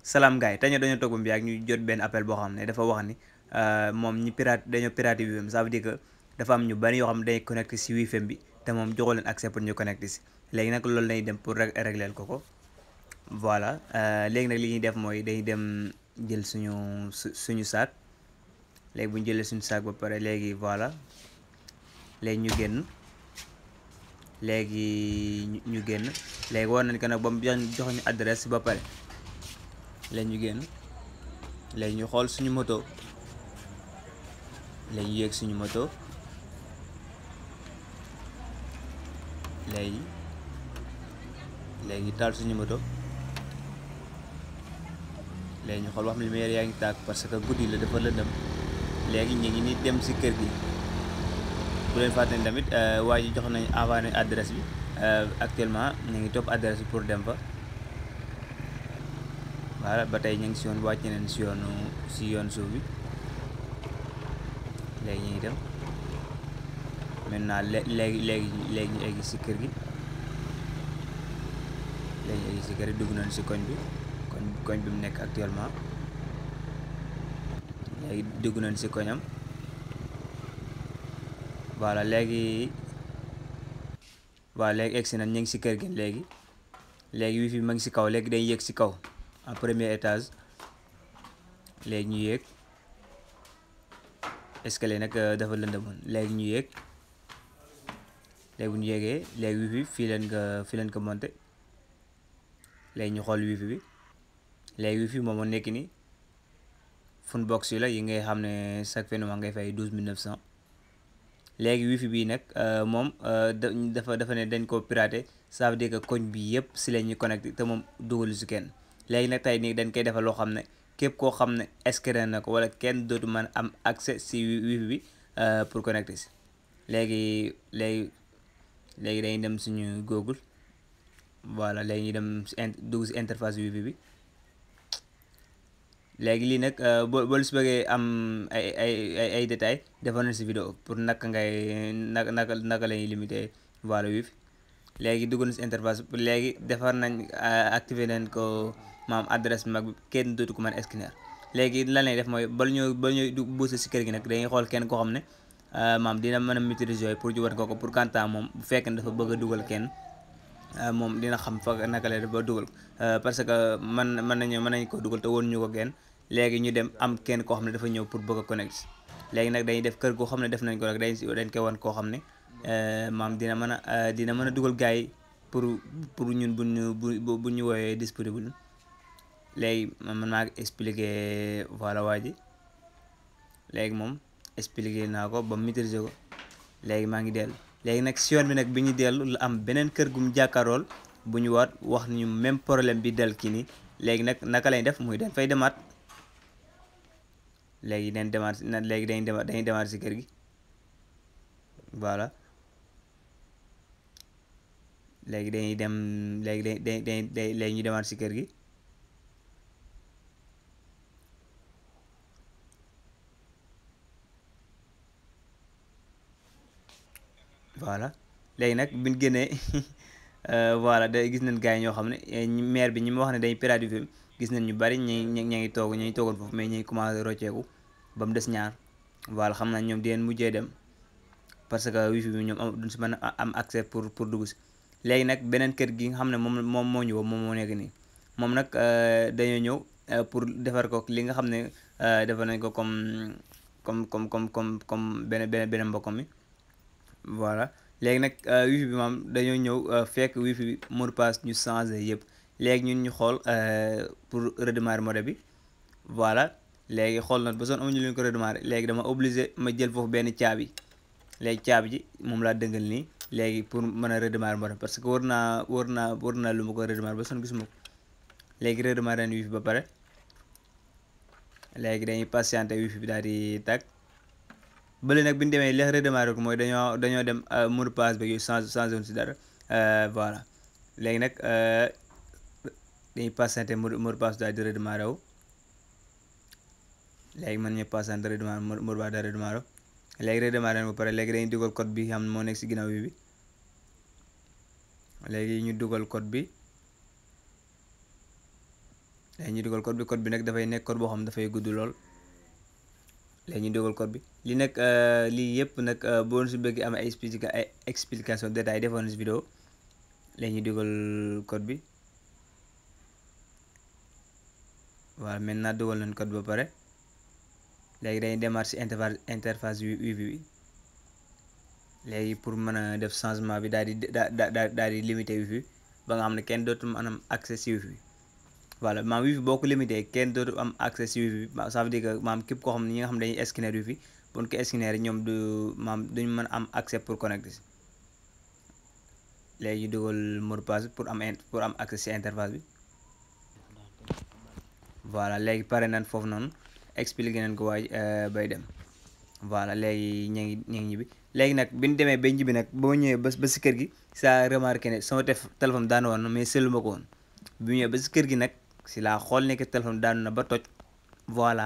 salaam gars yi te ñu dañoo toog ba mu yàgg ñu jot benn appel boo xam ne dafa wax ni moom ñi pirate dañoo piraté wifi am. Ça veut dire que dafa am ñu bari yoo xam ne dañuy connecté si wifi bi te moom joxoo leen accès pour ñu connecté si. léegi nag loolu lañuy dem pour régler ko voilà léegi nag li ñuy def mooy dañuy dem jël suñu saak. léegi bu ñu jëlee suñu saak ba pare léegi voilà léegi ñu génn léegi war nañ ko nag ba mu jox ñu adresse ba pare léegi ñu génn léegi ñu xool suñu moto léegi ñu yéeg suñu moto léegi ñu taal suñu moto léegi ñu xool wax lumière yaa ngi tàkk parce que guddi la dafa lëndëm. léegi ñu ngi ni dem si kër gi bu leen fàtte tamit waa ji jox nañu envoyé adresse bi actuellement ñu ngi topp adresse bi pour dem fa. voilà ba tey ñu ngi si yoon wàcc nañ si yoon suuf bi léegi ñu ngi dem maintenant léegi ñu egg si kër gi. léegi ñu egg si kër gi dugg nañ si koñ bi mu nekk actuellement. léegi dugg nañ si koñam voilà léegi egsi nañ ñu ngi si kër gi léegi wifi bi ma ngi si kaw. léegi day yéeg si kaw en premier étage. léegi ñu yéeg escalier nag dafa lëndëmoon. léegi ñu yéeg léegi bu ñu yéegee léegi wifi fii leen ko monté. léegi ñu xool wifi bi léegi wifi moom moo nekk ni Funbox yi la yi ngay xam ne chaque fin de mois ngay fay 12900. léegi wifi bii nag moom dafa ne dañ ko piraté. ça veut dire que koñ bi yëpp si la ñuy connecté te moom dugalu si kenn. léegi nag tey nii dañ koy defal loo xam ne képp koo xam ne inscrire na ko wala kenn dootu mën am accès si wifi bi pour connecté si. léegi dañuy dem suñu Google voilà léegi ñu dem dugg si interface wifi bi. léegi lii nag boo si bëggee am ay détails defoon nañ si vidéo pour naka la ñuy limité voilà wifi. léegi dugg na si interface léegi defar nañ activé nañ ko maam adresse mag bi kenn dootu ko mën a scanner. léegi lan lay def mooy bala ñoo buuse si kër gi nag dañuy xool kenn koo xam ne maam dina mën a maîtriser yooyu pour jubat ko pour kantaa moom bu fekkee ne dafa bëgg a dugal kenn moom dina xam fa naka lay def ba dugal parce que mën nañ ko dugal te woon ñu ko kenn. léegi ñu dem am kenn koo xam ne dafa ñëw pour bëgg a connecté. léegi nag dañuy def kër goo xam ne def nañ ko rek dañ koy wan koo xam ne maam dina mën a dugal gars yi pour ñun bu ñu woowee disponible. léegi man maa ngi expliqué voilà waa ji léegi moom expliqué naa ko ba maîtriser ko. léegi maa ngi dellu léegi nag si yoon bi nag bi ñu dellu la am beneen kër gu mu jàkkaarool bu ñu waat wax ñu même problème bi del kii nii. léegi nag naka lañ def muy dañ fay demaat. léegi dañuy demaat si kër gi voilà léegi dañuy dem léegi ñu demaat si kër gi. voilà léegi nag bi ñu génnee voilà day gis nañ gars yi ñoo xam ne maire bi ñi ma wax ne dañuy piraté wifi bi gis nañ ñu bari ñi ngi toogoon foofu mais ñi commencé rocceeku ba mu des ñaar. voilà xam naa ñoom di leen mujjee dem parce que wifi bi ñoom duñ si mën a am accès pour dugg si. léegi nag beneen kër gi nga xam ne moom moo ñëw moom moo nekk nii moom nag dañoo ñëw pour defar ko li nga xam ne defar nañ ko comme benn mbokkam mi voilà. léegi nag wifi bi moom dañoo ñëw fekk wifi bi mot de passe ñu changé yëpp. léegi ñun ñu xool pour redémarrer modem bi voilà léegi xool na ba son amuñu leen ko redémarrer. léegi dama obligé ma jël foofu benn caabi. léegi caabi ji moom laa dëngal nii léegi pour mën a redémarrer modem parce que war naa lu ma ko redémarrer ba son gisuma ko. léegi redémarrer nañ wifi ba pare léegi dañuy patienter wifi bi daal di tàkk. bële nag bi ñu demee leex redémarrer ko mooy dañoo dem mot de passe ba yooyu changé woon si dara voilà. léegi nag dañuy patienter mot de passe daal di redémarrer wu. léegi man ñu patienter redémarrer mot de passe daal di redémarrer wu. léegi redémarrer ba pare léegi dañuy dugal code bi xam moo nekk si ginnaaw bi. léegi ñu dugal code bi léegi ñu dugal code bi nag dafay nekk code boo xam dafay gudd lool. léegi ñu dugal code bi li nag lii yëpp nag boo si bëgg am ay explication détail defoon na si vidéo. léegi ñu dugal code bi voilà maintenant dugal nañ code ba pare. léegi dañuy démarrer si interface wifi bi léegi pour mën a def changement bi daal di limité wifi ba nga xam ne kenn dootul am accès si wifi bi. voilà maam wifi boo ko limité kenn dootul am accès si wifi bi ça veut dire que maam képp koo xam ne ñi nga xam ne dañuy scanner wifi bu ñu ko scanner ñoom duñu mën a am accès pour connecter si. léegi dugal mot de passe pour am accès si interface bi. voilà léegi pare nañ foofu noonu expliqué nañ ko waay bay dem. voilà léegi ñu ngi ñibbi léegi nag bi ñu demee ba ñibbi nag boo ñëwee ba si kër gi saa remarqué ne sama téléphone daanu woon na mais seetlu ma ko woon bi ñëwee ba si kër gi nag si laa xool ne que téléphone daanu na ba toj voilà.